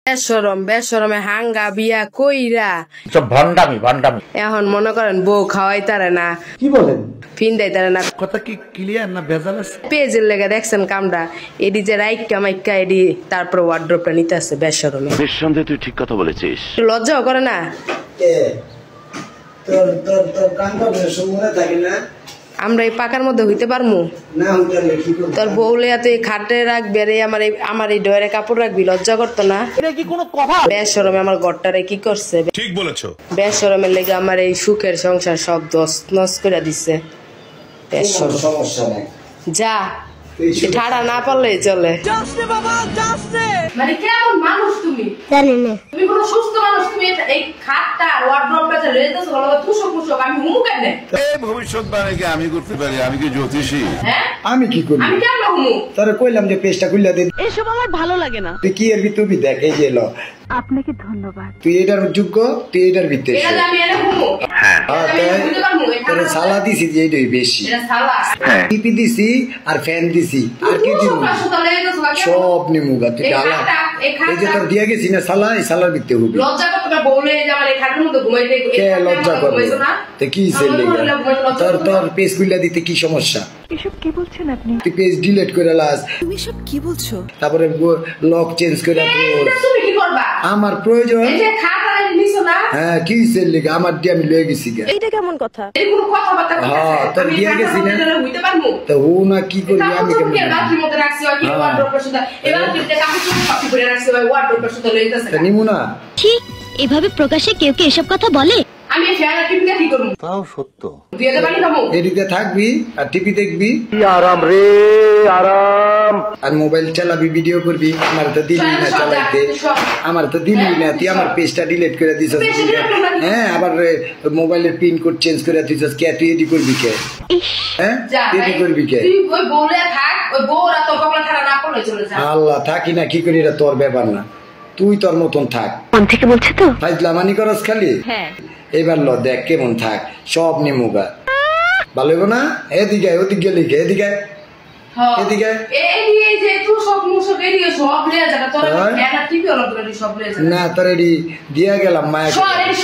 বেশরম বেশরমে হাঙ্গা বিয়া কইরা সব ভন্ডামি ভন্ডামি। এখন মনে করেন বউ খাওয়াই তারে না, কি বলেন? ফিন্দাই তারে না, কথা কি ক্লিয়ার না ভেজাল আছে? পেজের লেগে দেখছেন কামটা এডি যে রাইকা মাইকা এডি তারপর ওয়ার্ড্রপটা নিতে আসছে বেশরমে। নিঃসন্দেহে তুই ঠিক কথা বলেছিস। লজ্জাও করে না? আমরা এই পাকার মধ্যে হইতে পারমু? তোর বউলে এত খাটে রাখবি রে, আমার এই ডয়ের কাপড় রাখবি, লজ্জা করতো না? এটা কি কোনো কথা? বেশরমে আমার ঘরটারে কি করছে? ঠিক বলেছো। বেশরমের লেগে আমার এই সুখের সংসার সব দস নস করে দিছে। সমস্যা নাই, যা ঠাড়া না পারলে চলে। মানে কেমন মানুষ তুমি? জানি না তুমি কোনো সুস্থ মানুষ? তুমি এই খাটটা আর ওয়ার্ড্রপটা যে রেজেছ হলো তুষক মুষক, আমি হুমু কেন? এই ভবিষ্যৎবাণী কি আমি করতে পারি? আমি কি জ্যোতিষী? হ্যাঁ আমি কি করি? আমি কেন হুমু? তোরে কইলাম যে পেজটা খুললা দে। এসব আমার ভালো লাগে না। তুই কি এর ভিতর দেখ, এই যে এলো, আপনাকে ধন্যবাদ। তুই এটার যোগ্য, তুই এটার ভিতরে এটা যে আমি এনে হুমু, তোরে সালা দিছি যে এইটাই বেশি, এটা সালা টিপি দিছি আর ফ্যান দিছি, আর কি দিব? সব নিমুগা তুই ডালা। এই যে তোর দিয়া গেছি না সালা, এই সালার ভিতরে হবি। লজ্জা করতে না বউলে যে আমার এই খাটের মধ্যে ঘুমাইতে? কে লজ্জা করবে? তো কি ছেলে তোর তোর পেজ খুললা দিতে কি সমস্যা? এসব কি বলছেন আপনি? তুই পেজ ডিলিট করে লাস, তুমি সব কি বলছো? তারপরে লক চেঞ্জ করে তোর। তুমি কি করবা? আমার প্রয়োজন। এই যে খাটা নিছো না? হ্যাঁ কি ছেলে আমার দিয়ে আমি লয়ে গেছি গা। এইটা কেমন কথা? এই কোনো কথাবার্তা করতেছে? হ্যাঁ, তোর আমি দিয়া গেছি না? হইতে পারমু? তো ও না কি করবি আমি কেমন? রাত্রির মধ্যে রাখছি ওই ওয়ার্ড্রপের সুদা, এবার কিনতে কাপড় কপি করে রাখছি ওই ওয়ার্ড্রপের সুদা লইতেছে। তা নিমু না? ঠিক এভাবে প্রকাশ্যে কেউ কি এসব কথা বলে? আমি ফেরা কিনতে কি করব? তাও সত্য। দিয়ে দে পানি খাবো? এদিকে থাকবি আর টিভি দেখবি আরাম রে আরাম। আর মোবাইল চালাবি, ভিডিও করবি। আমার তো দিলি না চালাইতে, আমার তো দিলি না। তুই আমার পেজটা ডিলিট করে দিছস। হ্যাঁ, আবার মোবাইলের পিন কোড চেঞ্জ করে দিছস। কে তুই এডি করবি কে? হ্যাঁ এডি করবি কে? তুই ওই বউলে থাক, ওই বউরা তো কখনো ঠাড়া না পড়লে চলে যা। আল্লাহ, থাকি না কি করি এটা তোর ব্যাপার না, তুই তোর মতন থাক। মন থেকে বলছে তো? ফাইজলামানি করস খালি। হ্যাঁ এবার ল দেখ কেমন থাক, সব নিমুগা ভালো হইব না? এদিকে ওদিকে লিখে, এদিকে এদিকে। এই যে তুই সব মুসক এদিকে সব লিয়ে যা, তোর ফেরা টিভি হলো তোর সব লিয়ে যা। না তোর এডি দিয়া গেলাম মায়া।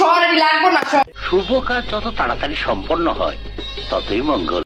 শহরে লাগবো না। শুভ কাজ যত তাড়াতাড়ি সম্পন্ন হয় ততই মঙ্গল।